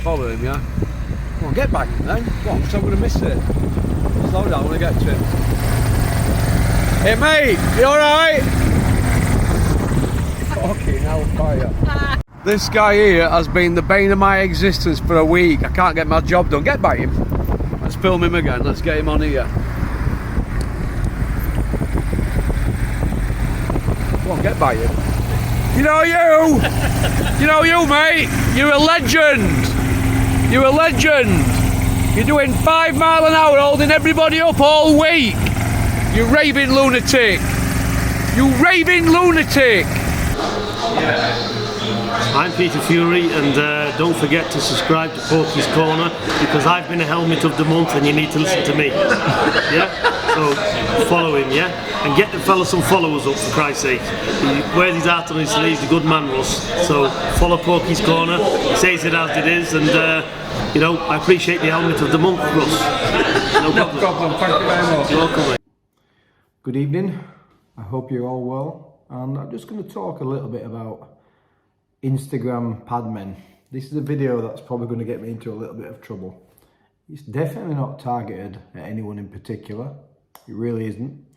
Follow him, yeah? Come on, get back then. Come on, so I'm going to miss it. Slow down when I get to him. Hey mate, you alright? Fucking hellfire. This guy here has been the bane of my existence for a week. I can't get my job done. Get by him. Let's film him again. Let's get him on here. Come on, get by him. You know you! You know you, mate! You're a legend! You're a legend! You're doing 5 miles an hour holding everybody up all week! You raving lunatic! You raving lunatic! I'm Peter Fury, and don't forget to subscribe to Porky's Corner, because I've been a helmet of the month and you need to listen to me. Yeah? So follow him, yeah? And get the fella some followers up, for Christ's sake. He wears his heart on his sleeve, he's a good man, Russ. So follow Porky's Corner, he says it as it is, and you know, I appreciate the helmet of the month, Russ. No problem, thank you very much. You're welcome. Good evening, I hope you're all well, and I'm just going to talk a little bit about Instagram padmen. This is a video that's probably going to get me into a little bit of trouble. It's definitely not targeted at anyone in particular, it really isn't.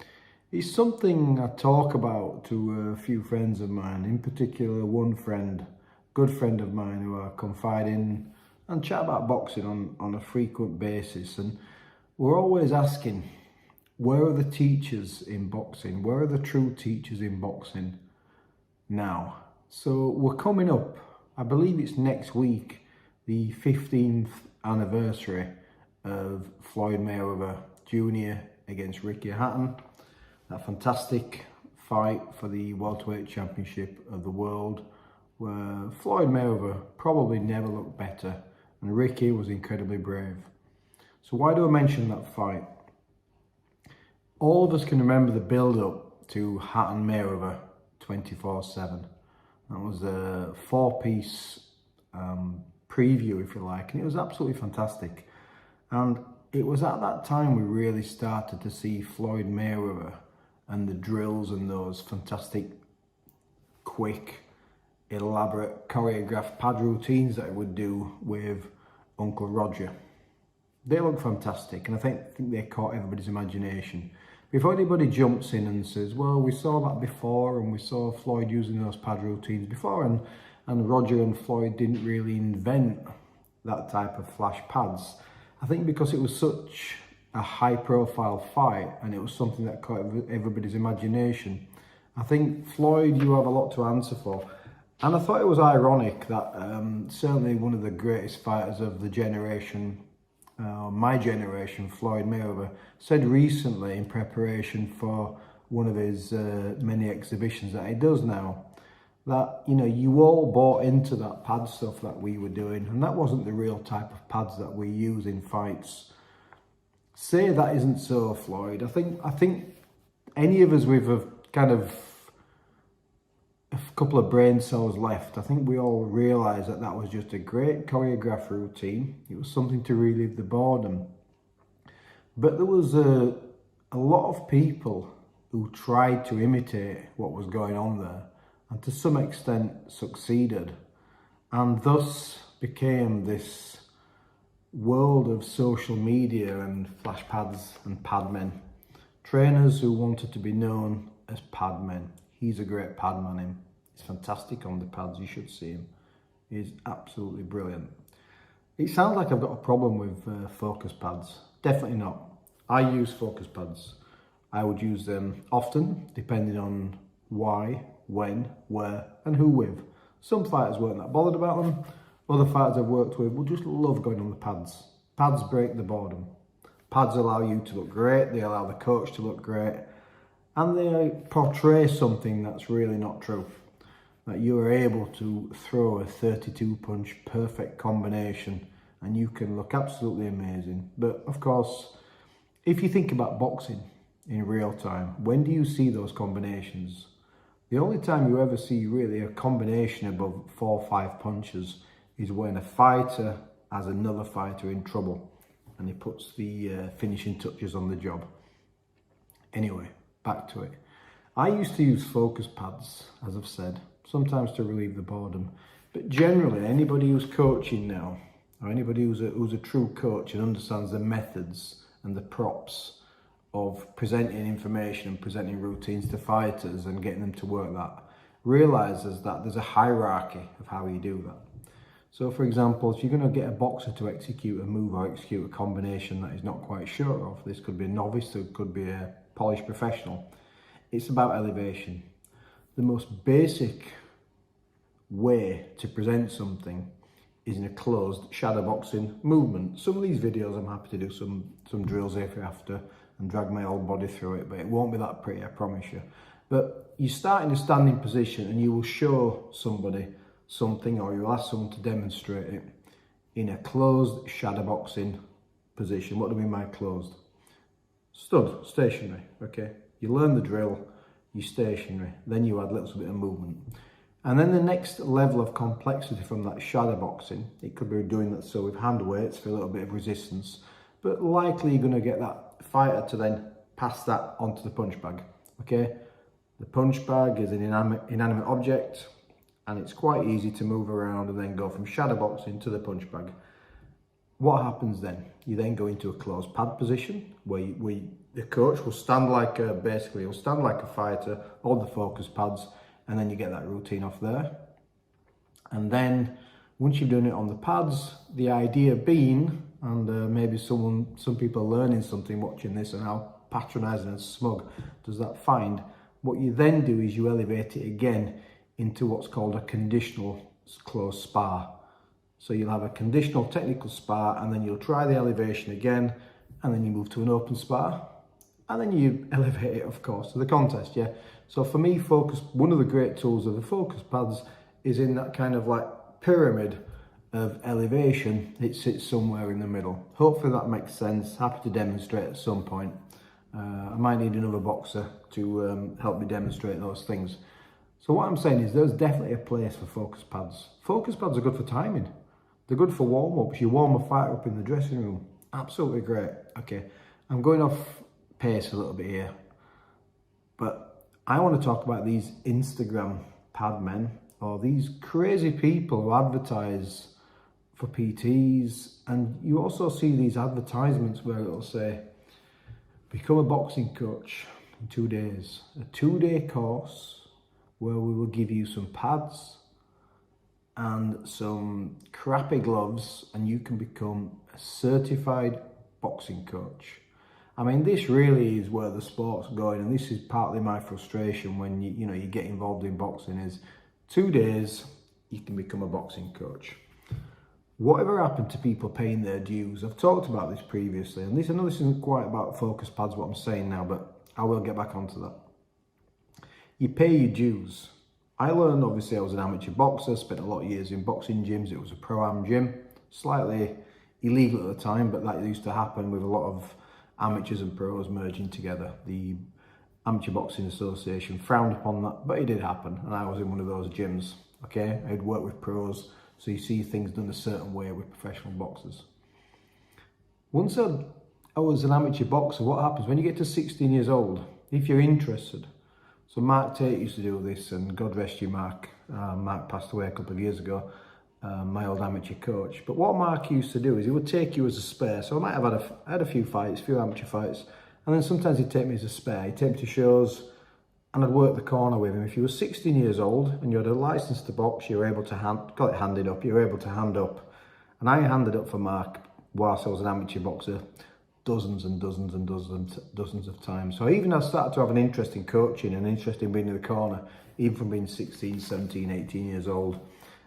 It's something I talk about to a few friends of mine, in particular one friend, good friend of mine, who I confide in and chat about boxing on a frequent basis, and we're always asking, where are the teachers in boxing? Where are the true teachers in boxing now? So we're coming up, I believe it's next week, the 15th anniversary of Floyd Mayweather Jr. against Ricky Hatton. That fantastic fight for the welterweight championship of the world, where Floyd Mayweather probably never looked better and Ricky was incredibly brave. So why do I mention that fight? All of us can remember the build-up to Hatton Mayweather 24/7. That was a 4-piece preview, if you like, and it was absolutely fantastic. And it was at that time we really started to see Floyd Mayweather and the drills and those fantastic, quick, elaborate, choreographed pad routines that he would do with Uncle Roger. They look fantastic, and I think they caught everybody's imagination. Before anybody jumps in and says, well, we saw that before, and we saw Floyd using those pad routines before, and Roger and Floyd didn't really invent that type of flash pads. I think because it was such a high profile fight and it was something that caught everybody's imagination, I think, Floyd, you have a lot to answer for. And I thought it was ironic that certainly one of the greatest fighters of the generation, my generation, Floyd Mayweather, said recently in preparation for one of his many exhibitions that he does now, that, you know, you all bought into that pad stuff that we were doing, and that wasn't the real type of pads that we use in fights. Say that isn't so, Floyd. I think any of us with a kind of a couple of brain cells left, I think we all realise that that was just a great choreographed routine. It was something to relieve the boredom. But there was a lot of people who tried to imitate what was going on there, and to some extent succeeded, and thus became this world of social media and flash pads and padmen. Trainers who wanted to be known as padmen. He's a great padman, him. He's fantastic on the pads, you should see him. He's absolutely brilliant. It sounds like I've got a problem with focus pads. Definitely not. I use focus pads. I would use them often, depending on why, when, where, and who with. Some fighters weren't that bothered about them. Other fighters I've worked with will just love going on the pads. Pads break the boredom. Pads allow you to look great, they allow the coach to look great, and they portray something that's really not true. That you are able to throw a 32 punch perfect combination and you can look absolutely amazing. But of course, if you think about boxing in real time, when do you see those combinations? The only time you ever see really a combination above 4 or 5 punches is when a fighter has another fighter in trouble and he puts the finishing touches on the job. Anyway, back to it. I used to use focus pads, as I've said, sometimes to relieve the boredom, but generally anybody who's coaching now, or anybody who's a true coach and understands the methods and the props of presenting information and presenting routines to fighters and getting them to work that, realizes that there's a hierarchy of how you do that. So for example, if you're going to get a boxer to execute a move or execute a combination that he's not quite sure of, this could be a novice, it could be a polished professional, it's about elevation. The most basic way to present something is in a closed shadow boxing movement. Some of these videos I'm happy to do some drills if you're after and drag my whole body through it, but it won't be that pretty, I promise you. But you start in a standing position and you will show somebody something, or you'll ask someone to demonstrate it in a closed shadow boxing position. What do we mean by closed? Stood, stationary, okay? You learn the drill, you stationary, then you add a little bit of movement. And then the next level of complexity from that shadow boxing, it could be doing that so with hand weights for a little bit of resistance, but likely you're going to get that fighter to then pass that onto the punch bag, okay? The punch bag is an inanimate object, and it's quite easy to move around and then go from shadow boxing to the punch bag. What happens then? You then go into a closed pad position where the coach will stand like he'll stand like a fighter, hold the focus pads, and then you get that routine off there. And then once you've done it on the pads, the idea being, and maybe some people are learning something watching this and how patronizing and smug does that find, what you then do is you elevate it again into what's called a conditional closed spar. So you'll have a conditional technical spar, and then you'll try the elevation again, and then you move to an open spar, and then you elevate it, of course, to the contest, yeah? So for me, one of the great tools of the focus pads is in that kind of like pyramid of elevation. It sits somewhere in the middle. Hopefully that makes sense. Happy to demonstrate at some point. I might need another boxer to help me demonstrate those things. So what I'm saying is there's definitely a place for focus pads. Focus pads are good for timing. They're good for warm-ups. You warm a fighter up in the dressing room. Absolutely great. Okay, I'm going off pace a little bit here, but I want to talk about these Instagram pad men, or these crazy people who advertise for PTs, and you also see these advertisements where it'll say, become a boxing coach in 2 days. A 2-day course where we will give you some pads and some crappy gloves, and you can become a certified boxing coach. I mean, this really is where the sport's going, and this is partly my frustration when you get involved in boxing is 2 days, you can become a boxing coach. Whatever happened to people paying their dues? I've talked about this previously, and I know this isn't quite about focus pads, what I'm saying now, but I will get back onto that. You pay your dues. I learned, obviously, I was an amateur boxer, spent a lot of years in boxing gyms. It was a pro-am gym, slightly illegal at the time, but that used to happen with a lot of amateurs and pros merging together. The Amateur Boxing Association frowned upon that, but it did happen, and I was in one of those gyms, okay? I'd work with pros, so you see things done a certain way with professional boxers. Once I was an amateur boxer, what happens when you get to 16 years old, if you're interested? So Mark Tate used to do this, and God rest you, Mark. Mark passed away a couple of years ago, my old amateur coach. But what Mark used to do is he would take you as a spare. So I might have had a few fights, a few amateur fights, and then sometimes he'd take me as a spare. He'd take me to shows, and I'd work the corner with him. If you were 16 years old and you had a license to box, you were able to got it handed up. You were able to hand up, and I handed up for Mark whilst I was an amateur boxer dozens and dozens and dozens of times. So I started to have an interest in coaching, an interest in being in the corner, even from being 16, 17, 18 years old.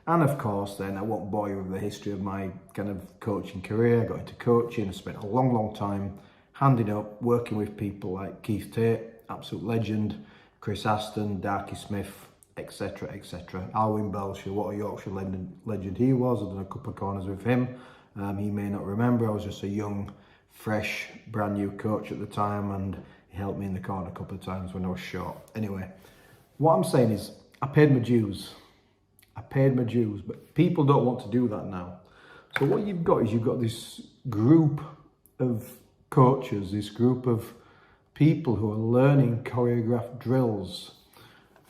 And of course, then I won't bore you with the history of my kind of coaching career. I got into coaching, I spent a long time handing up, working with people like Keith Tate, absolute legend, Chris Aston, Darky Smith, etc, etc. Alwyn Belcher, what a Yorkshire legend he was. I've done a couple of corners with him. He may not remember, I was just a young, fresh, brand new coach at the time, and he helped me in the corner a couple of times when I was short. Anyway, what I'm saying is I paid my dues. But people don't want to do that now. So what you've got is this group of coaches, this group of people who are learning choreographed drills,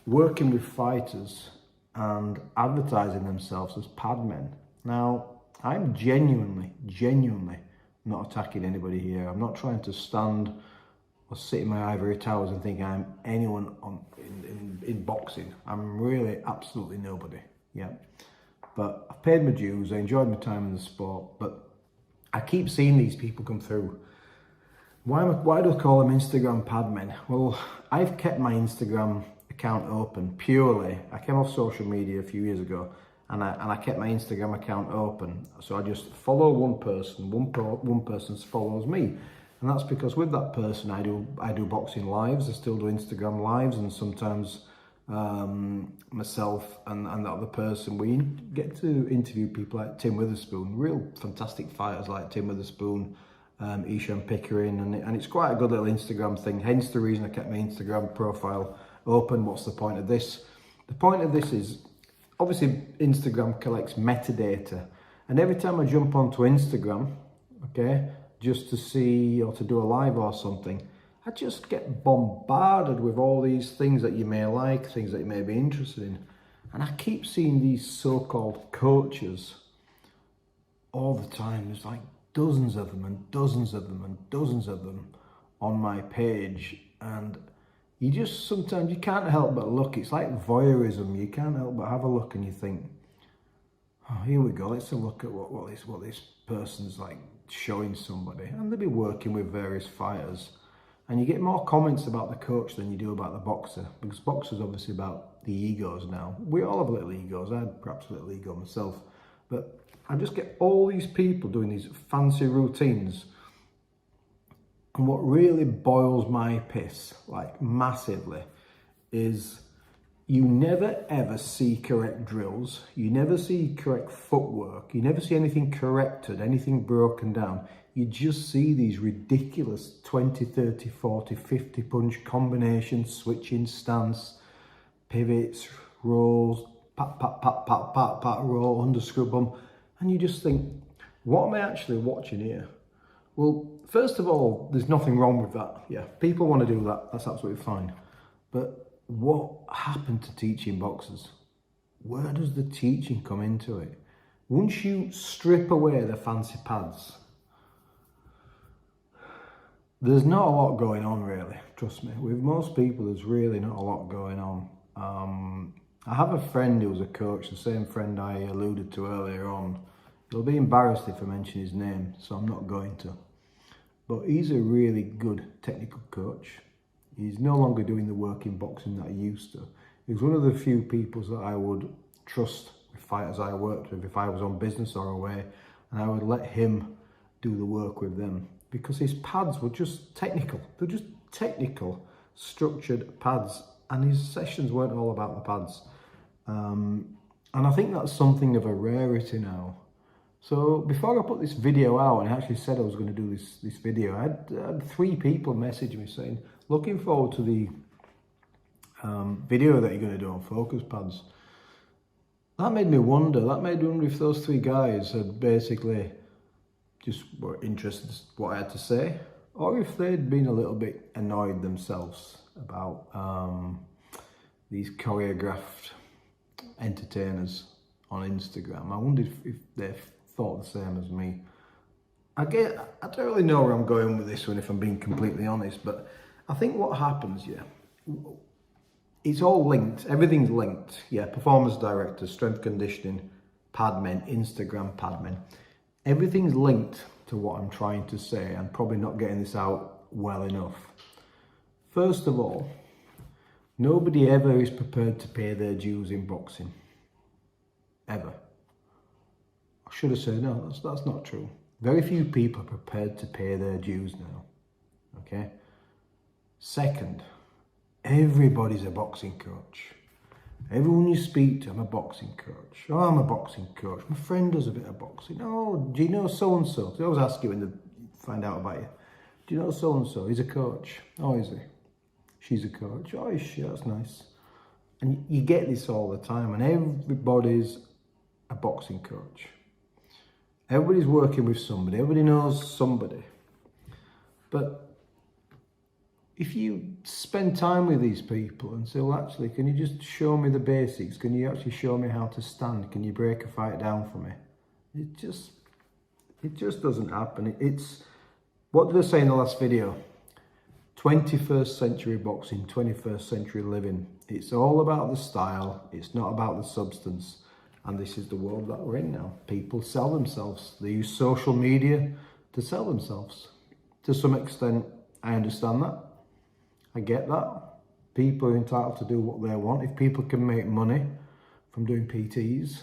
working with fighters and advertising themselves as pad men. Now, I'm genuinely not attacking anybody here. I'm not trying to stand or sit in my ivory towers and think I'm anyone in boxing. I'm really absolutely nobody, yeah. But I've paid my dues, I enjoyed my time in the sport, but I keep seeing these people come through. Why do I call them Instagram padmen? Well, I've kept my Instagram account open purely. I came off social media a few years ago, and I kept my Instagram account open. So I just follow one person, one person follows me. And that's because with that person, I do boxing lives. I still do Instagram lives, and sometimes myself and the other person, we get to interview people like Tim Witherspoon, real fantastic fighters like Tim Witherspoon, Ishan Pickering, and it's quite a good little Instagram thing. Hence the reason I kept my Instagram profile open. What's the point of this? The point of this is, obviously Instagram collects metadata, and every time I jump onto Instagram, okay, just to see or to do a live or something, I just get bombarded with all these things that you may like, things that you may be interested in. And I keep seeing these so-called coaches all the time. There's like dozens of them and dozens of them and dozens of them on my page. And you just, sometimes you can't help but look. It's like voyeurism. You can't help but have a look and you think, oh, here we go. Let's have a look at what this person's like showing somebody. And they'll be working with various fighters. And you get more comments about the coach than you do about the boxer, because boxer's obviously about the egos now. We all have little egos. I had perhaps a little ego myself, but I just get all these people doing these fancy routines. And what really boils my piss, like massively, is you never ever see correct drills. You never see correct footwork. You never see anything corrected, anything broken down. You just see these ridiculous 20, 30, 40, 50 punch combinations, switching stance, pivots, rolls, pat, pat, pat, pat, pat, pat, roll, underscrew bum. And you just think, what am I actually watching here? Well, first of all, there's nothing wrong with that. Yeah, people want to do that. That's absolutely fine. But what happened to teaching boxers? Where does the teaching come into it? Once you strip away the fancy pads, there's not a lot going on, really. Trust me. With most people, there's really not a lot going on. I have a friend who was a coach, the same friend I alluded to earlier on. He'll be embarrassed if I mention his name, so I'm not going to. But he's a really good technical coach. He's no longer doing the work in boxing that he used to. He's one of the few people that I would trust with fighters I worked with if I was on business or away, and I would let him do the work with them, because his pads were just technical. They're just technical, structured pads, and his sessions weren't all about the pads. And I think that's something of a rarity now. So before I put this video out, and I actually said I was going to do this video, I had 3 people message me saying, looking forward to the video that you're going to do on focus pads. That made me wonder. That made me wonder if those 3 guys had basically just were interested in what I had to say, or if they'd been a little bit annoyed themselves about these choreographed entertainers on Instagram. I wondered if they thought the same as me. I don't really know where I'm going with this one, if I'm being completely honest, but I think what happens, yeah, it's all linked. Everything's linked. Yeah, performance directors, strength conditioning, padmen, Instagram padmen. Everything's linked to what I'm trying to say. I'm probably not getting this out well enough. First of all, nobody ever is prepared to pay their dues in boxing. Ever. I should have said, no, that's not true. Very few people are prepared to pay their dues now. Okay? Second, everybody's a boxing coach. Everyone you speak to, I'm a boxing coach. Oh, I'm a boxing coach. My friend does a bit of boxing. Oh, do you know so-and-so? They always ask you when they find out about you. Do you know so-and-so? He's a coach. Oh, is he? She's a coach. Oh, is she? That's nice. And you get this all the time, and everybody's a boxing coach. Everybody's working with somebody. Everybody knows somebody. But if you spend time with these people and say, well, actually, can you just show me the basics? Can you actually show me how to stand? Can you break a fight down for me? It just doesn't happen. It's, what did I say in the last video? 21st century boxing, 21st century living. It's all about the style. It's not about the substance. And this is the world that we're in now. People sell themselves. They use social media to sell themselves. To some extent, I understand that. I get that. People are entitled to do what they want. If people can make money from doing PTs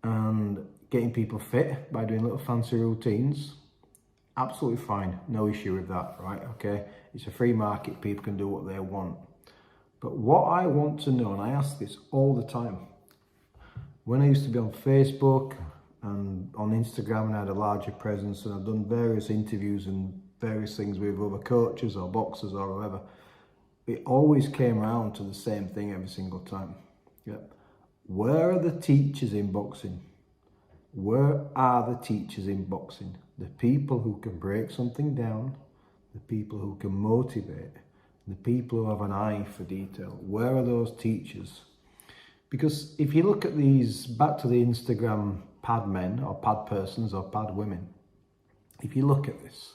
and getting people fit by doing little fancy routines, absolutely fine. No issue with that, right? Okay. It's a free market. People can do what they want. But what I want to know, and I ask this all the time, when I used to be on Facebook and on Instagram and I had a larger presence and I've done various interviews and various things with other coaches or boxers or whoever, it always came around to the same thing every single time. Yep. Where are the teachers in boxing? Where are the teachers in boxing? The people who can break something down, the people who can motivate, the people who have an eye for detail. Where are those teachers? Because if you look at these, back to the Instagram pad men or pad persons or pad women, if you look at this,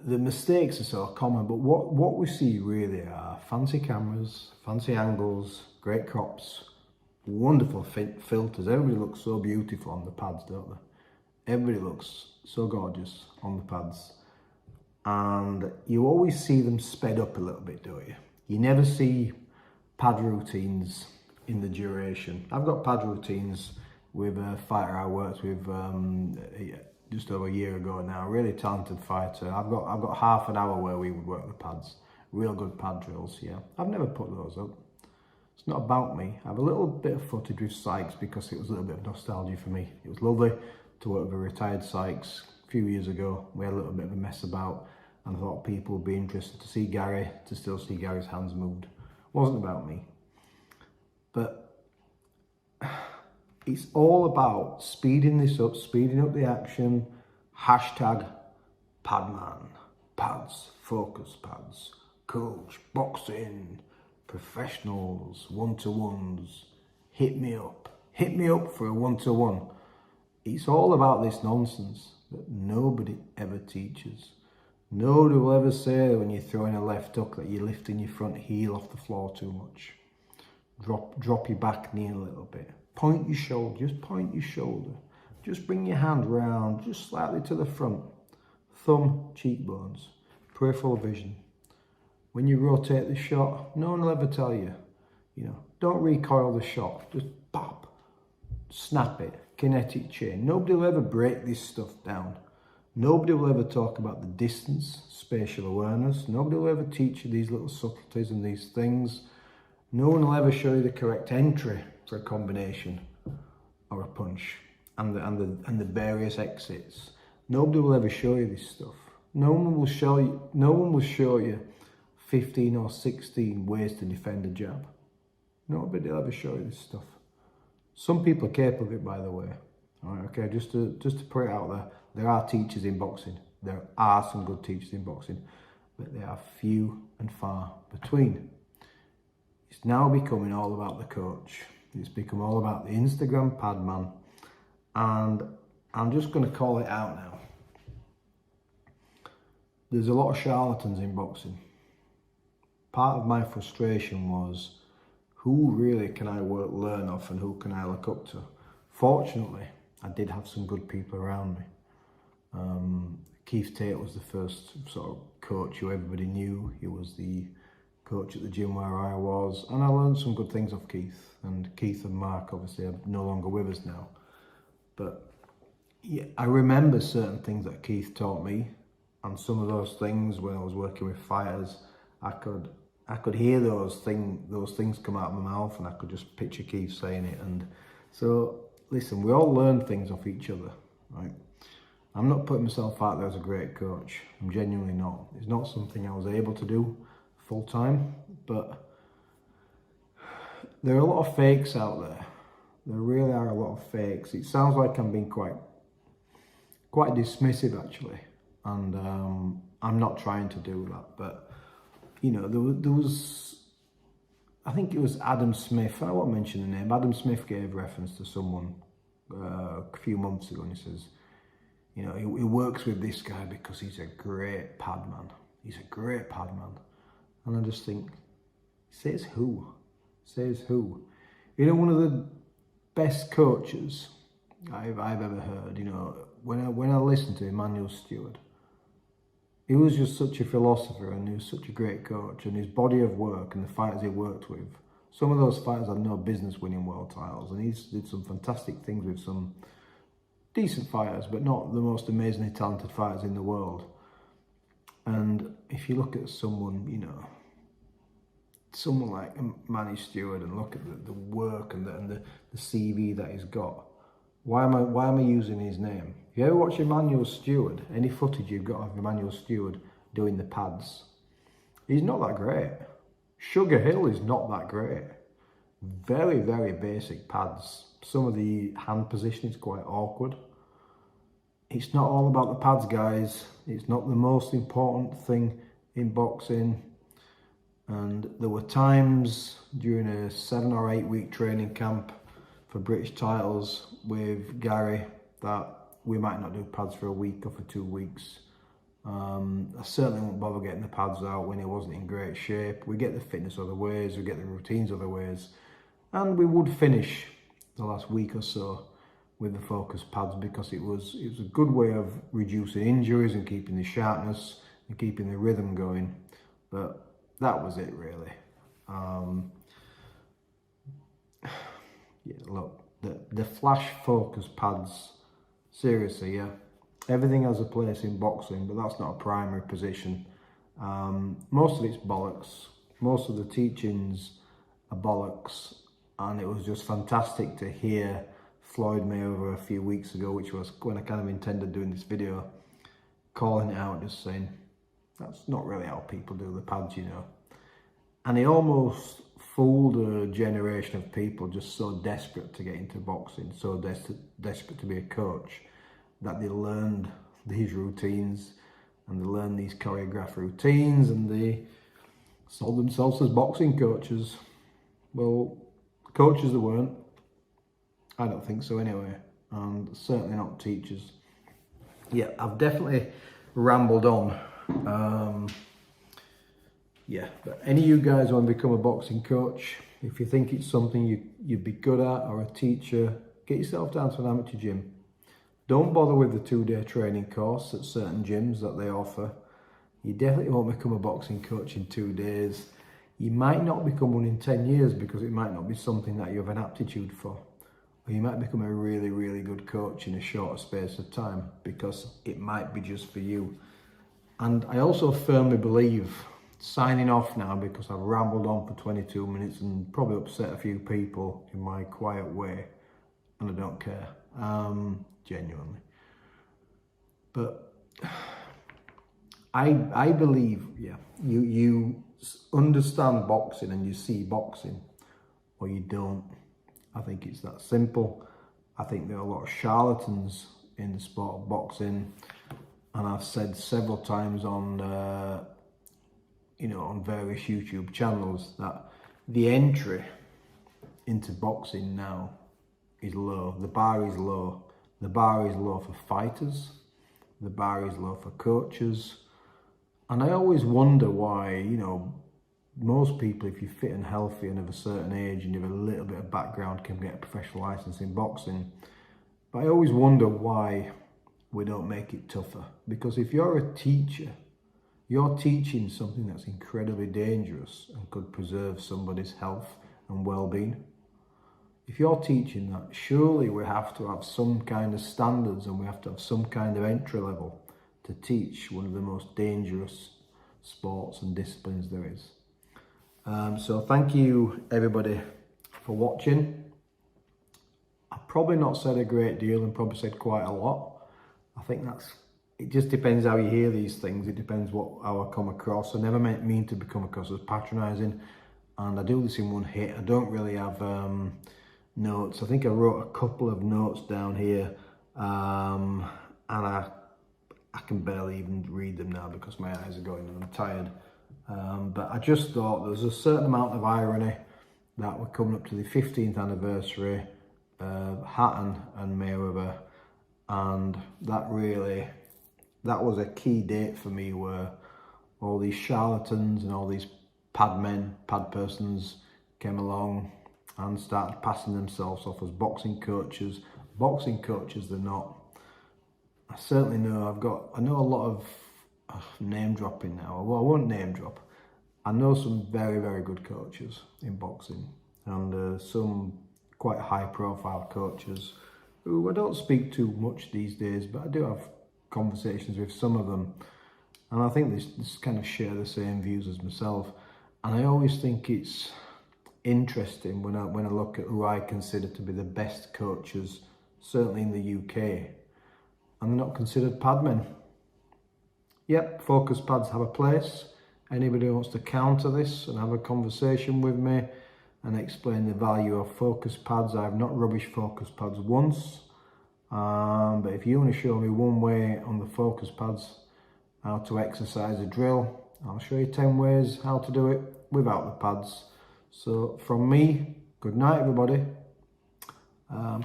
the mistakes are so common, but what we see really are fancy cameras, fancy angles, great crops, wonderful filters. Everybody looks so beautiful on the pads, don't they? Everybody looks so gorgeous on the pads. And you always see them sped up a little bit, don't you? You never see pad routines in the duration. I've got pad routines with a fighter I worked with just over a year ago now, a really talented fighter. I've got half an hour where we would work the pads, real good pad drills, yeah. I've never put those up. It's not about me. I have a little bit of footage with Sykes because it was a little bit of nostalgia for me. It was lovely to work with a retired Sykes a few years ago. We had a little bit of a mess about and I thought people would be interested to see Gary, to still see Gary's hands moved. It wasn't about me. But it's all about speeding this up, speeding up the action. Hashtag Padman, pads, focus pads, coach, boxing, professionals, one-to-ones, hit me up for a one-to-one. It's all about this nonsense that nobody ever teaches. Nobody will ever say when you're throwing a left hook that you're lifting your front heel off the floor too much. Drop your back knee a little bit. Point your shoulder, just point your shoulder. Just bring your hand round, just slightly to the front. Thumb, cheekbones, peripheral vision. When you rotate the shot, no one will ever tell you, don't recoil the shot, just pop, snap it, kinetic chain. Nobody will ever break this stuff down. Nobody will ever talk about the distance, spatial awareness. Nobody will ever teach you these little subtleties and these things. No one will ever show you the correct entry for a combination or a punch and the various exits. Nobody will ever show you this stuff. No one will show you 15 or 16 ways to defend a jab. Nobody will ever show you this stuff. Some people are capable of it, by the way. All right, okay, just to put it out there are teachers in boxing. There are some good teachers in boxing, but they are few and far between. It's now becoming all about the coach. It's become all about the Instagram pad man. And I'm just going to call it out now. There's a lot of charlatans in boxing. Part of my frustration was, who really can I learn off and who can I look up to? Fortunately, I did have some good people around me. Keith Tate was the first sort of coach who everybody knew. He was the coach at the gym where I was, and I learned some good things off Keith. And Keith and Mark obviously are no longer with us now. But yeah, I remember certain things that Keith taught me, and some of those things when I was working with fighters, I could hear those things come out of my mouth, and I could just picture Keith saying it. And so, listen, we all learn things off each other, right? I'm not putting myself out there as a great coach. I'm genuinely not. It's not something I was able to do full time, but there are a lot of fakes out there. There really are a lot of fakes. It sounds like I'm being quite dismissive, actually, and I'm not trying to do that. But there was, I think it was Adam Smith. I won't mention the name. Adam Smith gave reference to someone a few months ago, and he says, you know, he works with this guy because he's a great pad man. He's a great pad man. And I just think, says who? Says who? You know, one of the best coaches I've ever heard, you know, when I listened to Emmanuel Stewart, he was just such a philosopher, and he was such a great coach, and his body of work and the fighters he worked with, some of those fighters had no business winning world titles, and he's did some fantastic things with some decent fighters, but not the most amazingly talented fighters in the world. And if you look at someone, you know, someone like Manny Stewart, and look at the work and the CV that he's got, why am I using his name? If you ever watch Emmanuel Stewart, any footage you've got of Emmanuel Stewart doing the pads, he's not that great. Sugar Hill is not that great. Very, very basic pads. Some of the hand position is quite awkward. It's not all about the pads, guys. It's not the most important thing in boxing. And there were times during a 7 or 8 week training camp for British titles with Gary that we might not do pads for a week or for 2 weeks. I certainly won't bother getting the pads out when he wasn't in great shape. We get the fitness other ways, we get the routines other ways, and we would finish the last week or so with the focus pads because it was a good way of reducing injuries and keeping the sharpness and keeping the rhythm going. But that was it, really. Yeah, look, the flash focus pads, seriously, yeah. Everything has a place in boxing, but that's not a primary position. Most of it's bollocks. Most of the teachings are bollocks. And it was just fantastic to hear Floyd Mayweather a few weeks ago, which was when I kind of intended doing this video, calling it out, just saying, that's not really how people do the pads, you know. And he almost fooled a generation of people just so desperate to get into boxing, so desperate to be a coach, that they learned these routines and they learned these choreographed routines and they sold themselves as boxing coaches. Well, coaches there weren't. I don't think so anyway, and certainly not teachers. Yeah, I've definitely rambled on. Yeah, but any of you guys want to become a boxing coach, if you think it's something you'd be good at, or a teacher, get yourself down to an amateur gym. Don't bother with the 2-day training course at certain gyms that they offer. You definitely won't become a boxing coach in 2 days. You might not become one in 10 years because it might not be something that you have an aptitude for. Or you might become a really, really good coach in a shorter space of time because it might be just for you. And I also firmly believe, signing off now because I've rambled on for 22 minutes and probably upset a few people in my quiet way, and I don't care. Genuinely. But I believe, yeah, you understand boxing and you see boxing, or you don't. I think it's that simple. I think there are a lot of charlatans in the sport of boxing, and I've said several times on on various YouTube channels that the entry into boxing now is low. The bar is low. The bar is low for fighters. The bar is low for coaches. And I always wonder why, most people, if you're fit and healthy and of a certain age and you have a little bit of background, can get a professional license in boxing. But I always wonder why we don't make it tougher. Because if you're a teacher, you're teaching something that's incredibly dangerous and could preserve somebody's health and well-being. If you're teaching that, surely we have to have some kind of standards and we have to have some kind of entry level to teach one of the most dangerous sports and disciplines there is. So thank you everybody for watching. I've probably not said a great deal and probably said quite a lot. I think it just depends how you hear these things. It depends how I come across. I never mean to become across as patronising, and I do this in one hit. I don't really have notes. I think I wrote a couple of notes down here, and I can barely even read them now because my eyes are going and I'm tired. But I just thought there's a certain amount of irony that we're coming up to the 15th anniversary Hatton and Mayweather, and that was a key date for me, where all these charlatans and all these pad persons came along and started passing themselves off as boxing coaches. Boxing coaches, they're not. I certainly know, I know a lot of name dropping now. Well, I won't name drop. I know some very, very good coaches in boxing, and some quite high profile coaches who I don't speak to much these days, but I do have conversations with some of them, and I think they kind of share the same views as myself. And I always think it's interesting when I look at who I consider to be the best coaches, certainly in the UK, and they're not considered padmen. Yep, focus pads have a place. Anybody who wants to counter this and have a conversation with me and explain the value of focus pads, I've not rubbish focus pads once, but if you want to show me one way on the focus pads how to exercise a drill, I'll show you 10 ways how to do it without the pads. So from me, good night everybody.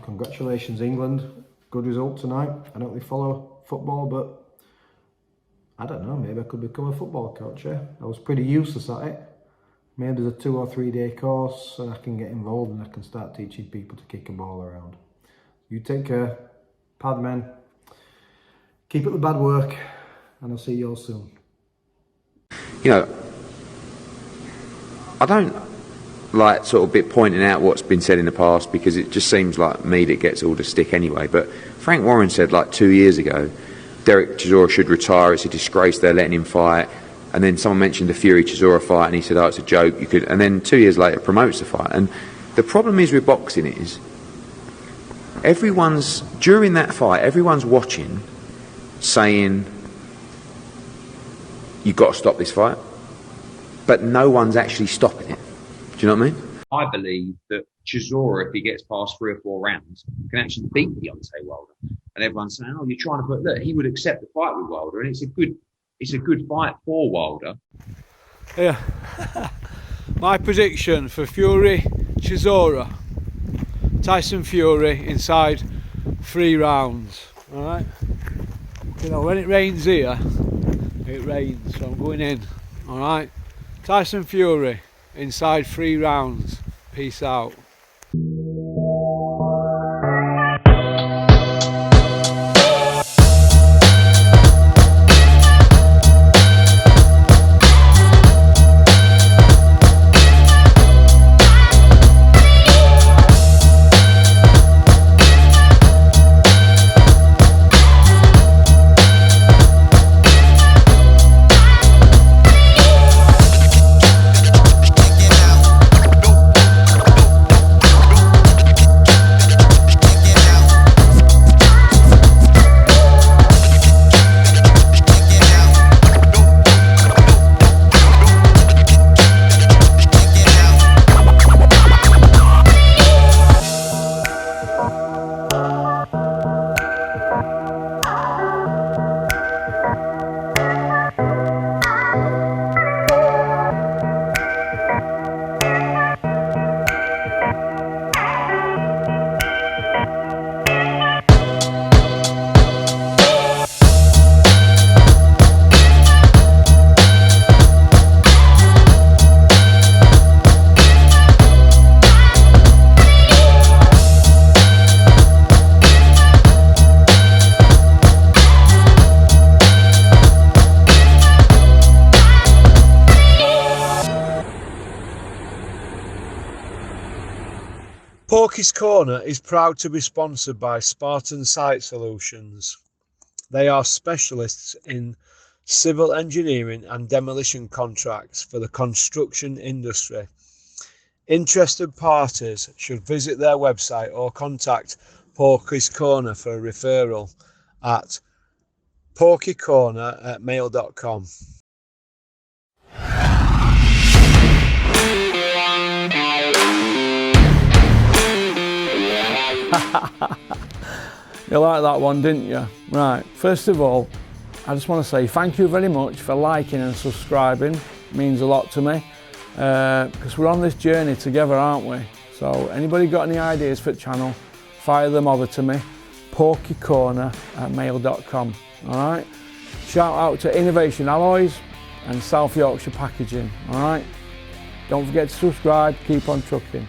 Congratulations England, good result tonight. I don't really follow football, but I don't know, maybe I could become a football coach, yeah? I was pretty useless at it. Maybe there's a 2 or 3 day course and I can get involved and I can start teaching people to kick a ball around. You take care, padmen. Keep up the bad work, and I'll see you all soon. You know, I don't like sort of bit pointing out what's been said in the past, because it just seems like me that gets all the stick anyway. But Frank Warren said like 2 years ago, Derek Chisora should retire. It's a disgrace they're letting him fight. And then someone mentioned the Fury Chisora fight, and he said, "Oh, it's a joke." You could, and then 2 years later, promotes the fight. And the problem is with boxing is, during that fight, everyone's watching, saying, "You've got to stop this fight," but no one's actually stopping it. Do you know what I mean? I believe that Chisora, if he gets past 3 or 4 rounds, can actually beat Deontay Wilder. And everyone's saying, "Oh, you're trying to put look." He would accept the fight with Wilder, and it's a good fight for Wilder. Yeah. My prediction for Fury Chisora. Tyson Fury inside 3 rounds. Alright? You know, when it rains here, it rains, so I'm going in. Alright? Tyson Fury inside 3 rounds. Peace out. Porky's Corner is proud to be sponsored by Spartan Site Solutions. They are specialists in civil engineering and demolition contracts for the construction industry. Interested parties should visit their website or contact Porky's Corner for a referral at porkycorner@mail.com. You liked that one, didn't you? Right, first of all, I just want to say thank you very much for liking and subscribing. It means a lot to me, because we're on this journey together, aren't we? So anybody got any ideas for the channel, fire them over to me, porkycorner@mail.com. Alright? Shout out to Innovation Alloys and South Yorkshire Packaging. Alright? Don't forget to subscribe, keep on trucking.